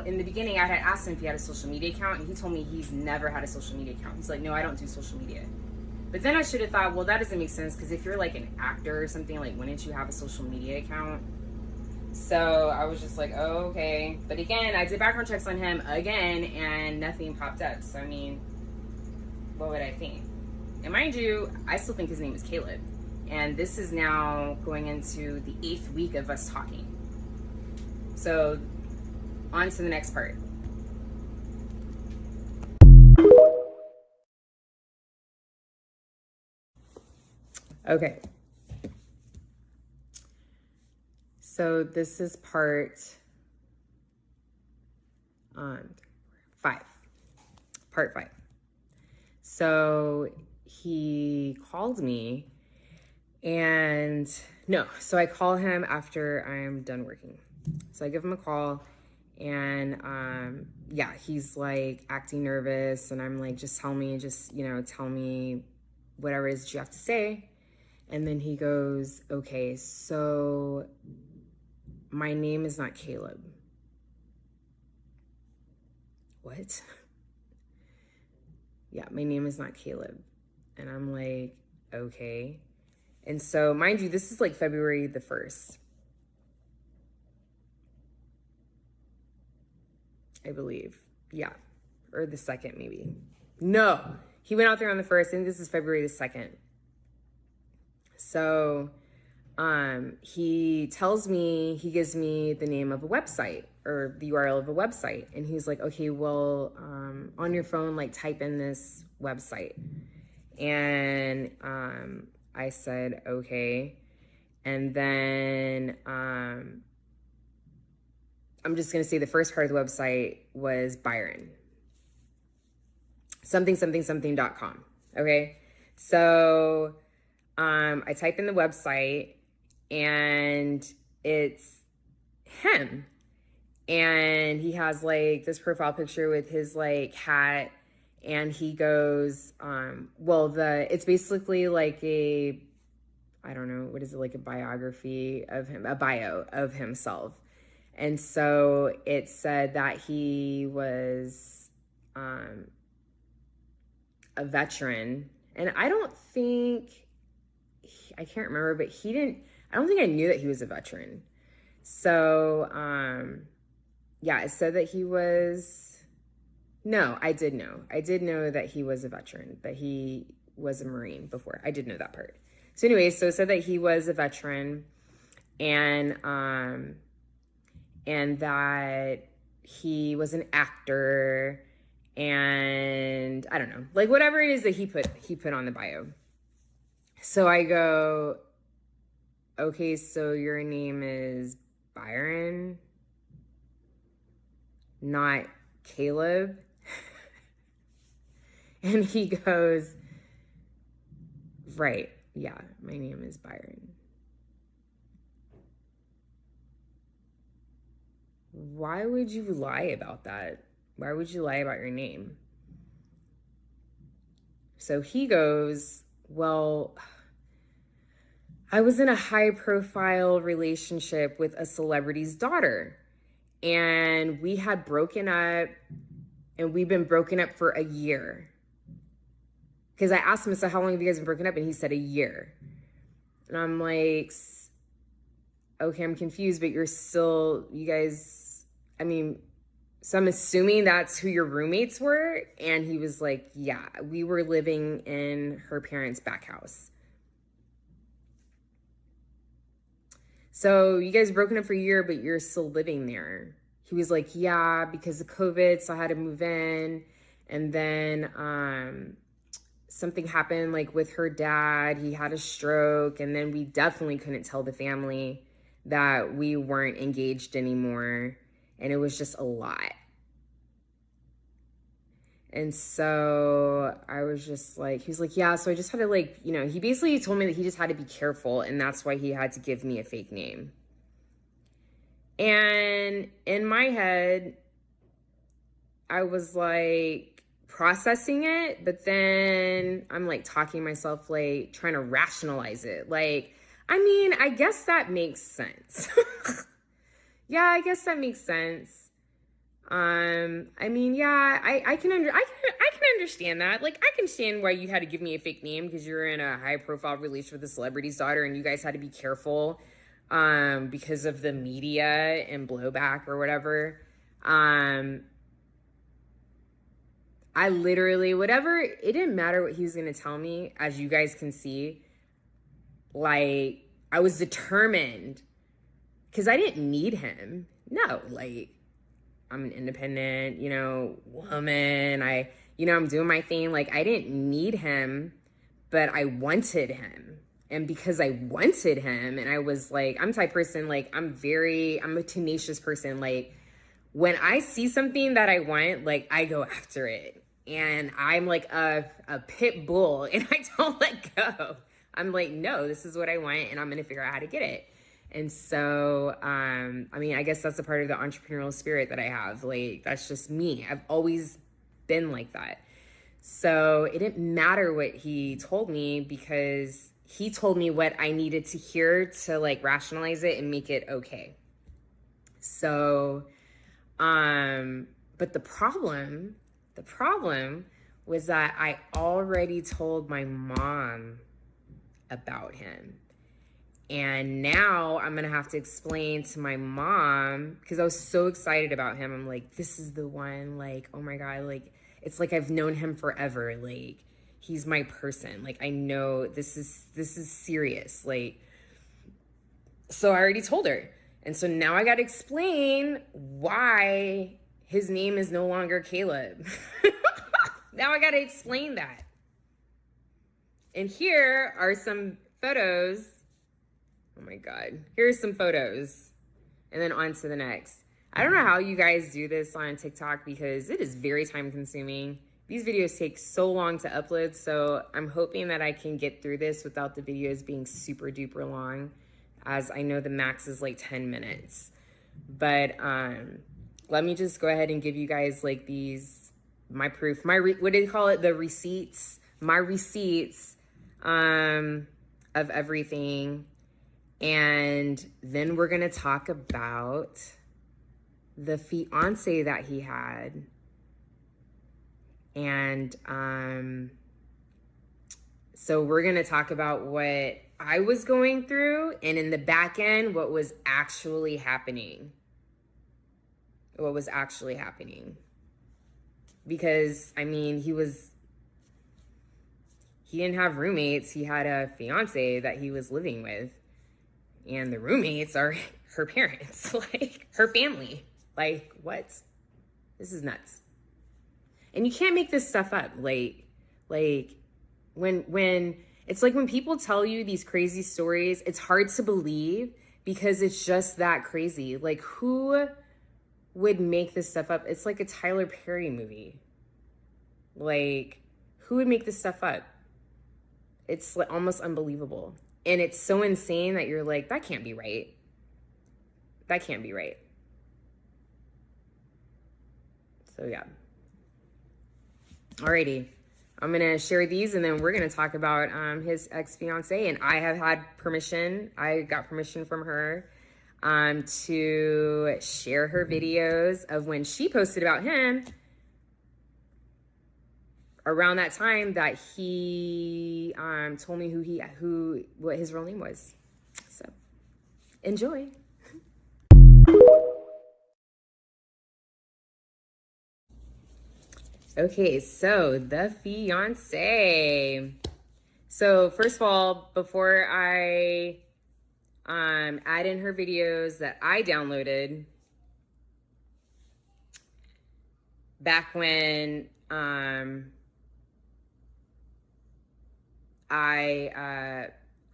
in the beginning, I had asked him if he had a social media account, and he told me he's never had a social media account. He's like, no, I don't do social media. But then I should have thought, well, that doesn't make sense, because if you're like an actor or something, like, wouldn't you have a social media account? So I was just like, oh, okay. But again, I did background checks on him again, and nothing popped up. So, I mean, what would I think? And mind you, I still think his name is Caleb. And this is now going into the 8th week of us talking. So, on to the next part. Okay. So this is part 5. Part 5. So he called me, and so I call him after I'm done working. So I give him a call, and he's like acting nervous, and I'm like, just tell me whatever it is that you have to say. And then he goes, okay, so my name is not Caleb. What? Yeah, my name is not Caleb. And I'm like, okay. And so, mind you, this is like February the 1st. I believe. Yeah. Or the 2nd, maybe. No. He went out there on the 1st, and this is February the 2nd. So he gives me the name of a website, or the URL of a website. And he's like, okay, well, on your phone, like, type in this website. And I said, okay. And then I'm just going to say the first part of the website was Byron. something.com. Okay. So I type in the website, and it's him. And he has like this profile picture with his like hat, and he goes, it's basically like a biography of him, a bio of himself. And so it said that he was a veteran. And I can't remember, but I don't think I knew that he was a veteran. So, it said that I did know. I did know that he was a veteran, that he was a Marine before. I did know that part. So anyway, so it said that he was a veteran, and that he was an actor, and I don't know, like whatever it is that he put on the bio. So I go, okay, so your name is Byron, not Caleb? And he goes, right, yeah, my name is Byron. why would you lie about that? Why would you lie about your name? So he goes, well, I was in a high profile relationship with a celebrity's daughter, and we had broken up, and we've been broken up for a year. Because I asked him, I said, how long have you guys been broken up? And he said a year. And I'm like, okay, I'm confused, but you guys, I mean, so I'm assuming that's who your roommates were. And he was like, yeah, we were living in her parents' back house. So you guys broken up for a year, but you're still living there. He was like, yeah, because of COVID, so I had to move in. And then something happened like with her dad. He had a stroke, and then we definitely couldn't tell the family that we weren't engaged anymore. And it was just a lot. And so I was just like, he was like, yeah, so I just had to like, you know, he basically told me that he just had to be careful, and that's why he had to give me a fake name. And in my head, I was like processing it, but then I'm like talking myself, like trying to rationalize it. Like, I mean, I guess that makes sense. Yeah, I guess that makes sense. I mean, yeah, I can understand that. Like, I can understand why you had to give me a fake name, because you're in a high profile relationship with a celebrity's daughter, and you guys had to be careful because of the media and blowback or whatever. I literally, whatever, it didn't matter what he was going to tell me, as you guys can see. Like, I was determined, because I didn't need him. No, like, I'm an independent, you know, woman. I'm doing my thing. Like, I didn't need him, but I wanted him. And because I wanted him, and I was like, I'm the type of person, like, I'm a tenacious person. Like, when I see something that I want, like, I go after it. And I'm like a pit bull, and I don't let go. I'm like, no, this is what I want, and I'm going to figure out how to get it. And so, I mean, I guess that's a part of the entrepreneurial spirit that I have. Like, that's just me. I've always been like that. So it didn't matter what he told me, because he told me what I needed to hear to like rationalize it and make it okay. So, but the problem was that I already told my mom about him. And now I'm going to have to explain to my mom, because I was so excited about him. I'm like, this is the one, like, oh my God, like, it's like I've known him forever. Like, he's my person. Like, I know this is serious. Like, so I already told her. And so now I got to explain why his name is no longer Caleb. Now I got to explain that. And here are some photos. Oh my God. Here's some photos. And then on to the next. I don't know how you guys do this on TikTok, because it is very time consuming. These videos take so long to upload. So I'm hoping that I can get through this without the videos being super duper long, as I know the max is like 10 minutes. But let me just go ahead and give you guys like my proof, what do they call it? The receipts, my receipts of everything. And then we're going to talk about the fiance that he had. And so we're going to talk about what I was going through, and in the back end, what was actually happening. Because, I mean, he didn't have roommates. He had a fiance that he was living with. And the roommates are her parents, like her family. Like, what? This is nuts. And you can't make this stuff up. Like when it's like when people tell you these crazy stories, it's hard to believe, because it's just that crazy. Like, who would make this stuff up? It's like a Tyler Perry movie. Like, who would make this stuff up? It's like almost unbelievable. And it's so insane that you're like, that can't be right. That can't be right. So yeah. Alrighty. I'm gonna share these and then we're gonna talk about his ex-fiance. And I have had permission. I got permission from her to share her videos of when she posted about him around that time that he told me what his real name was. So enjoy. Okay, so the fiance. So first of all, before I add in her videos that I downloaded back when I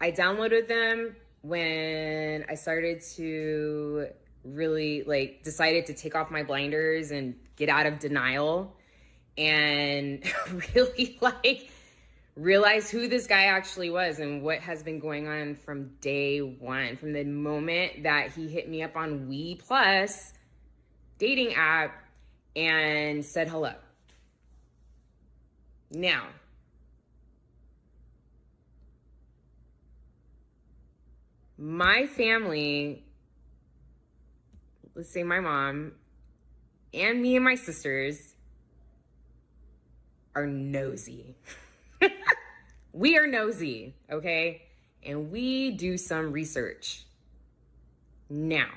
downloaded them when I started to really like decided to take off my blinders and get out of denial and really like realize who this guy actually was and what has been going on from day one, from the moment that he hit me up on We Plus dating app and said hello. Now, my family, let's say my mom and me and my sisters, are nosy. We are nosy, okay? And we do some research. Now,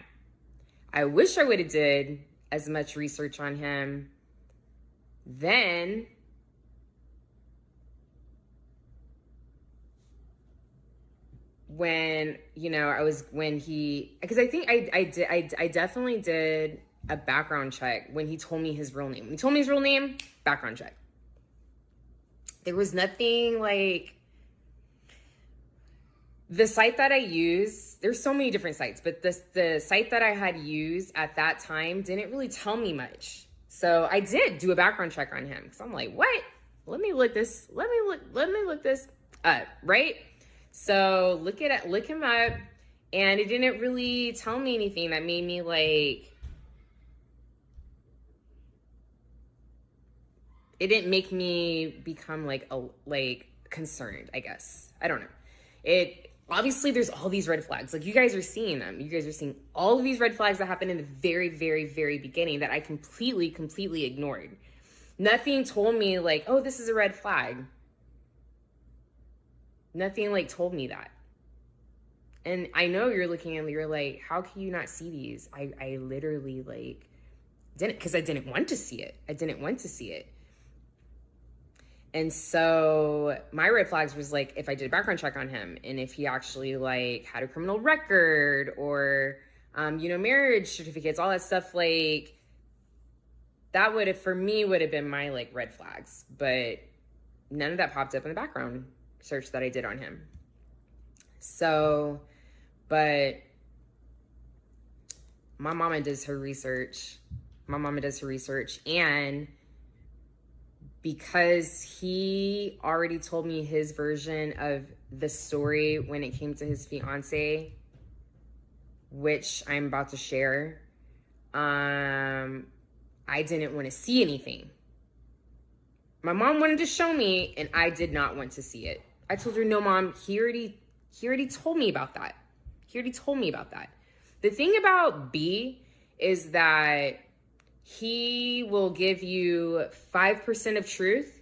I wish I would have did as much research on him then when, you know, because I think I definitely did a background check when he told me his real name. When he told me his real name, background check. There was nothing like the site that I use. There's so many different sites, but the site that I had used at that time didn't really tell me much. So I did do a background check on him because I'm like, what? Let me look this up, right? So look him up, and it didn't really tell me anything that made me like. It didn't make me become like concerned, I guess. I don't know. Obviously there's all these red flags. Like you guys are seeing them. You guys are seeing all of these red flags that happened in the very, very, very beginning that I completely ignored. Nothing told me like, oh, this is a red flag. Nothing like told me that. And I know you're looking and you're like, how can you not see these? I literally like didn't, because I didn't want to see it. And so my red flags was like, if I did a background check on him and if he actually like had a criminal record or, marriage certificates, all that stuff, like that would have, for me, would have been my like red flags, but none of that popped up in the background search that I did on him. So, but my mama does her research. And because he already told me his version of the story when it came to his fiance, which I'm about to share, I didn't want to see anything. My mom wanted to show me, and I did not want to see it. I told her, no, Mom, he already told me about that. The thing about B is that he will give you 5% of truth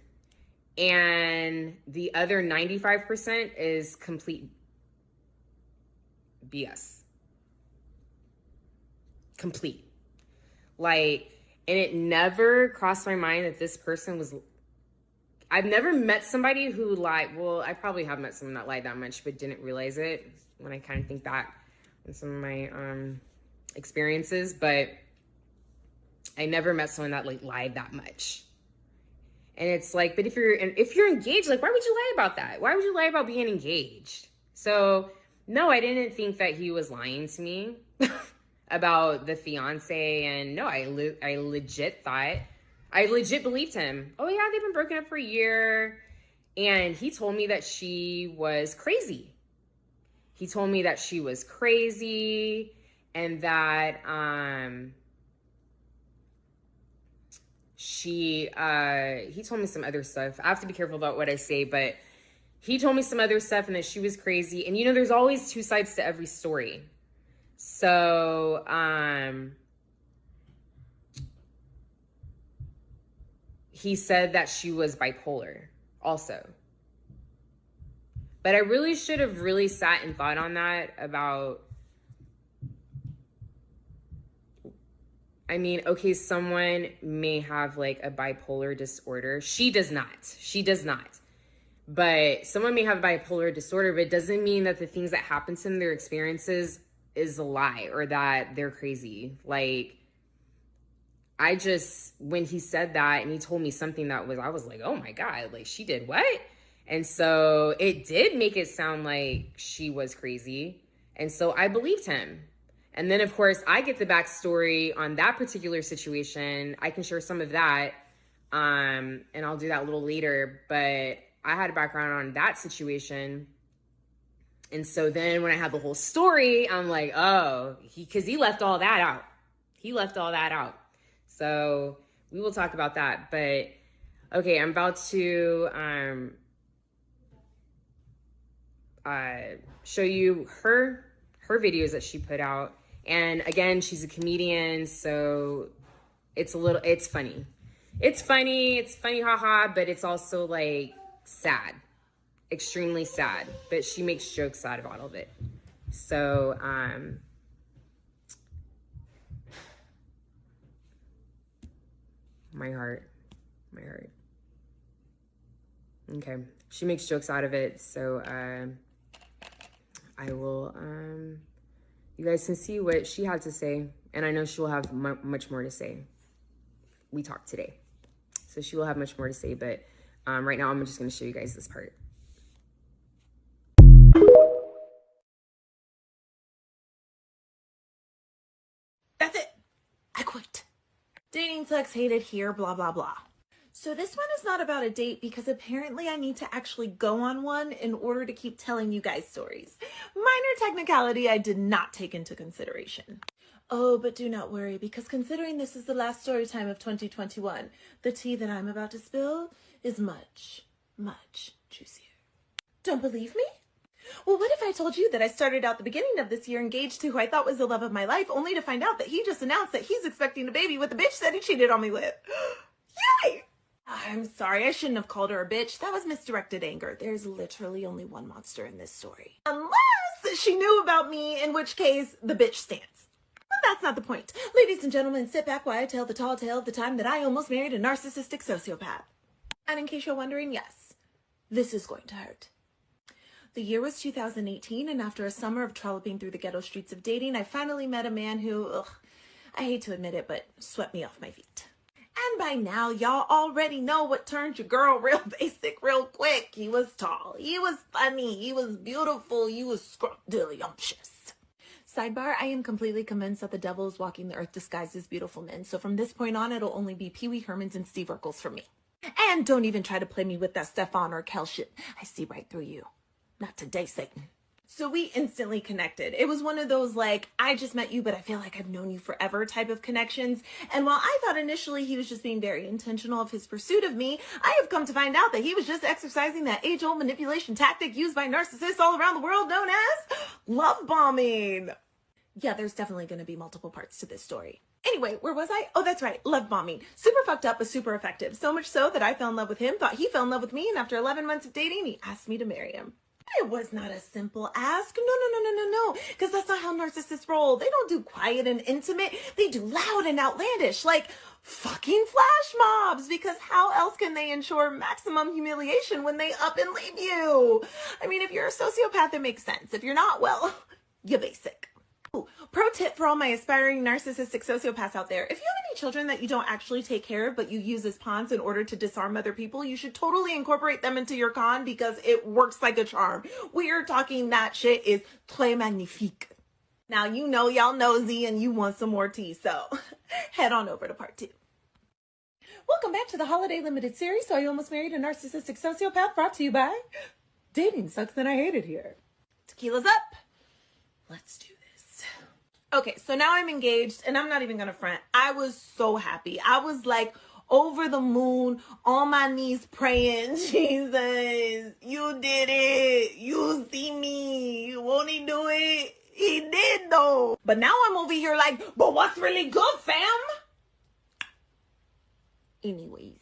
and the other 95% is complete BS. Complete. Like, and it never crossed my mind that this person was, I've never met somebody who lied. Well, I probably have met someone that lied that much, but didn't realize it when I kind of think back on some of my experiences, but I never met someone that like lied that much. And it's like, but if you're engaged, like, why would you lie about that? Why would you lie about being engaged? So no, I didn't think that he was lying to me about the fiance. And no, I legit believed him. Oh yeah, they've been broken up for a year. And he told me that she was crazy. And that, he told me some other stuff. I have to be careful about what I say, but he told me some other stuff and that she was crazy. And, you know, there's always two sides to every story. So, he said that she was bipolar also. But I really should have really sat and thought on that about, I mean, okay, someone may have like a bipolar disorder. She does not. She does not. But someone may have a bipolar disorder, but it doesn't mean that the things that happen to them, their experiences, is a lie or that they're crazy. Like, I just, when he said that and he told me something that was, I was like, oh my God, like she did what? And so it did make it sound like she was crazy. And so I believed him. And then, of course, I get the backstory on that particular situation. I can share some of that, and I'll do that a little later. But I had a background on that situation. And so then when I had the whole story, I'm like, oh, because he left all that out. He left all that out. So we will talk about that. But, okay, I'm about to show you her videos that she put out. And again, she's a comedian, so it's funny. It's funny, haha, but it's also like sad, extremely sad, but she makes jokes out of all of it. So, my heart. Okay, she makes jokes out of it, so, I will, you guys can see what she had to say, and I know she will have much more to say. We talked today, so she will have much more to say, but right now I'm just going to show you guys this part. That's it. I quit. Dating sucks, hate it here, blah, blah, blah. So this one is not about a date because apparently I need to actually go on one in order to keep telling you guys stories. Minor technicality I did not take into consideration. Oh, but do not worry, because considering this is the last story time of 2021, the tea that I'm about to spill is much, much juicier. Don't believe me? Well, what if I told you that I started out the beginning of this year engaged to who I thought was the love of my life, only to find out that he just announced that he's expecting a baby with the bitch that he cheated on me with? Yay! I'm sorry, I shouldn't have called her a bitch. That was misdirected anger. There's literally only one monster in this story. Unless she knew about me, in which case, the bitch stands. But that's not the point. Ladies and gentlemen, sit back while I tell the tall tale of the time that I almost married a narcissistic sociopath. And in case you're wondering, yes, this is going to hurt. The year was 2018, and after a summer of trolloping through the ghetto streets of dating, I finally met a man who, I hate to admit it, but swept me off my feet. And by now, y'all already know what turned your girl real basic real quick. He was tall, he was funny, he was beautiful, he was scrumptious. Sidebar, I am completely convinced that the devil is walking the earth disguised as beautiful men, so from this point on, it'll only be Pee Wee Hermans and Steve Urkels for me. And don't even try to play me with that Stefan or Kel shit. I see right through you. Not today, Satan. So we instantly connected. It was one of those like, I just met you, but I feel like I've known you forever type of connections. And while I thought initially he was just being very intentional of his pursuit of me, I have come to find out that he was just exercising that age-old manipulation tactic used by narcissists all around the world known as love bombing. Yeah, there's definitely going to be multiple parts to this story. Anyway, where was I? Oh, that's right. Love bombing. Super fucked up, but super effective. So much so that I fell in love with him, thought he fell in love with me, and after 11 months of dating, he asked me to marry him. It was not a simple ask. No. Because that's not how narcissists roll. They don't do quiet and intimate. They do loud and outlandish, like fucking flash mobs. Because how else can they ensure maximum humiliation when they up and leave you? I mean, if you're a sociopath, it makes sense. If you're not, well, you're basic. Ooh, pro tip for all my aspiring narcissistic sociopaths out there. If you have any children that you don't actually take care of, but you use as pawns in order to disarm other people, you should totally incorporate them into your con because it works like a charm. We're talking that shit is très magnifique. Now, you know y'all nosy and you want some more tea, so head on over to part 2. Welcome back to the Holiday Limited series. So I Almost Married a Narcissistic Sociopath, brought to you by Dating Sucks and I Hate It Here. Tequila's up. Let's do this. Okay, so now I'm engaged, and I'm not even gonna front. I was so happy. I was like, over the moon, on my knees praying, Jesus, you did it. You see me. Won't he do it? He did though. But now I'm over here like, but what's really good, fam? Anyways,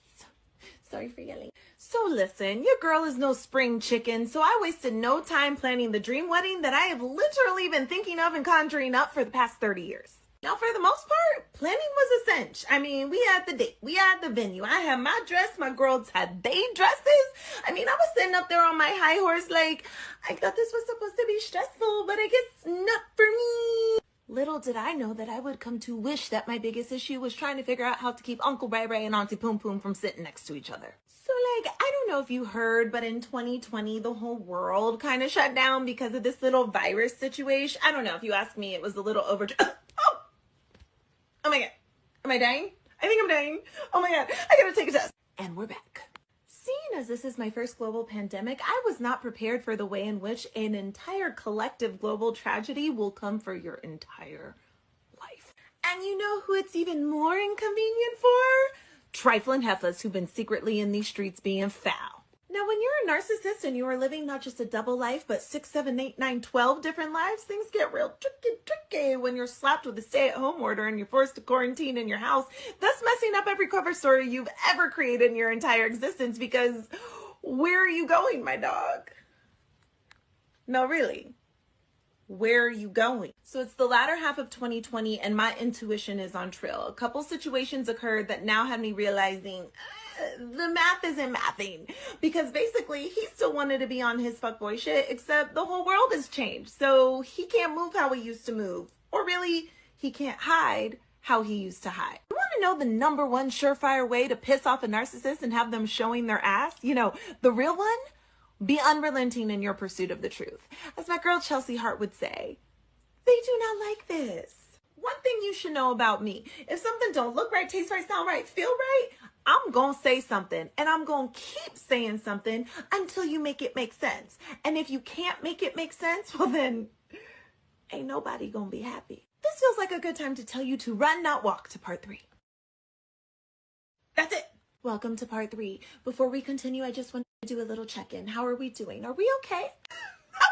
sorry for yelling. So listen, your girl is no spring chicken, so I wasted no time planning the dream wedding that I have literally been thinking of and conjuring up for the past 30 years. Now, for the most part, planning was a cinch. I mean, we had the date, we had the venue, I had my dress, my girls had they dresses. I mean, I was sitting up there on my high horse like, I thought this was supposed to be stressful, but I guess not for me. Little did I know that I would come to wish that my biggest issue was trying to figure out how to keep Uncle Ray Ray and Auntie Poom Poom from sitting next to each other. So, like, I don't know if you heard, but in 2020, the whole world kind of shut down because of this little virus situation. I don't know. If you ask me, it was a little over... Oh my God. Am I dying? I think I'm dying. Oh my God. I gotta take a test. And we're back. Seeing as this is my first global pandemic, I was not prepared for the way in which an entire collective global tragedy will come for your entire life. And you know who it's even more inconvenient for? Trifling heifers who've been secretly in these streets being foul. Now, when you're a narcissist and you are living not just a double life, but 6, 7, 8, 9, 12 different lives, things get real tricky when you're slapped with a stay-at-home order and you're forced to quarantine in your house, thus messing up every cover story you've ever created in your entire existence, because where are you going, my dog? No, really. Where are you going? So it's the latter half of 2020 and my intuition is on trill. A couple situations occurred that now have me realizing the math isn't mathing, because basically he still wanted to be on his fuckboy shit, except the whole world has changed. So he can't move how he used to move, or really he can't hide how he used to hide. You want to know the number one surefire way to piss off a narcissist and have them showing their ass? You know, the real one? Be unrelenting in your pursuit of the truth. As my girl Chelsea Hart would say, they do not like this. One thing you should know about me, if something don't look right, taste right, sound right, feel right, I'm gonna say something, and I'm gonna keep saying something until you make it make sense. And if you can't make it make sense, well then, ain't nobody gonna be happy. This feels like a good time to tell you to run, not walk, to part 3. That's it. Welcome to part 3. Before we continue, I just want to do a little check-in. How are we doing? Are we okay?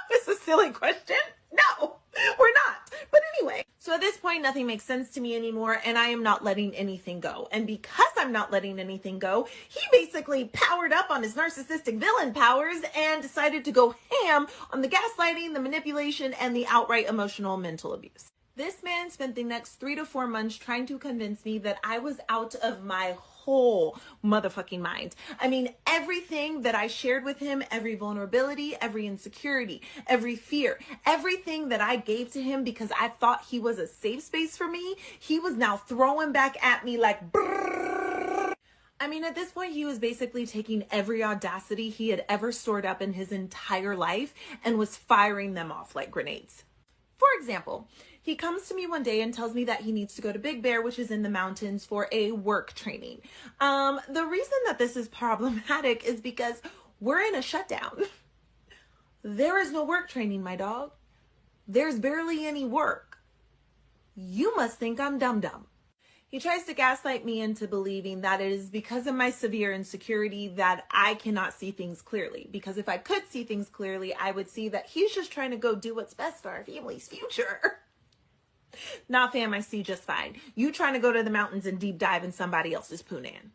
This is a silly question. No, we're not. But anyway, so at this point, nothing makes sense to me anymore, and I am not letting anything go. And because I'm not letting anything go, he basically powered up on his narcissistic villain powers and decided to go ham on the gaslighting, the manipulation, and the outright emotional and mental abuse. This man spent the next 3 to 4 months trying to convince me that I was out of my whole motherfucking mind. I mean, everything that I shared with him, every vulnerability, every insecurity, every fear, everything that I gave to him because I thought he was a safe space for me, he was now throwing back at me like brrrr. I mean, at this point, he was basically taking every audacity he had ever stored up in his entire life and was firing them off like grenades. For example, he comes to me one day and tells me that he needs to go to Big Bear, which is in the mountains, for a work training. The reason that this is problematic is because we're in a shutdown. There is no work training, my dog. There's barely any work. You must think I'm dumb. He tries to gaslight me into believing that it is because of my severe insecurity that I cannot see things clearly. Because if I could see things clearly, I would see that he's just trying to go do what's best for our family's future. Nah, fam, I see just fine. You trying to go to the mountains and deep dive in somebody else's poonan.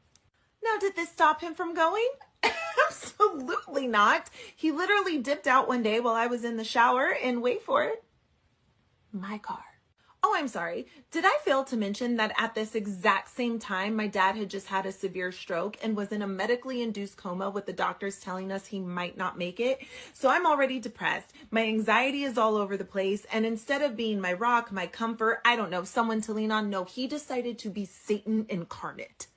Now, did this stop him from going? Absolutely not. He literally dipped out one day while I was in the shower and wait for it, my car. Oh, I'm sorry. Did I fail to mention that at this exact same time, my dad had just had a severe stroke and was in a medically induced coma with the doctors telling us he might not make it? So I'm already depressed. My anxiety is all over the place. And instead of being my rock, my comfort, I don't know, someone to lean on, no, he decided to be Satan incarnate.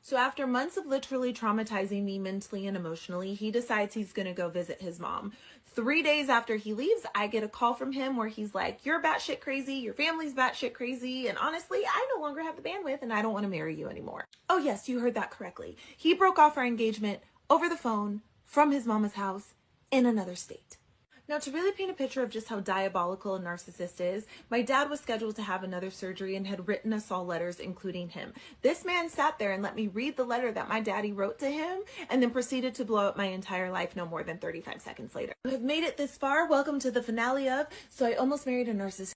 So after months of literally traumatizing me mentally and emotionally, he decides he's going to go visit his mom. 3 days after he leaves, I get a call from him where he's like, you're batshit crazy, your family's batshit crazy, and honestly, I no longer have the bandwidth and I don't want to marry you anymore. Oh yes, you heard that correctly. He broke off our engagement over the phone from his mama's house in another state. Now, to really paint a picture of just how diabolical a narcissist is, my dad was scheduled to have another surgery and had written us all letters, including him. This man sat there and let me read the letter that my daddy wrote to him and then proceeded to blow up my entire life no more than 35 seconds later. You have made it this far. Welcome to the finale of So I Almost Married a Narcissist.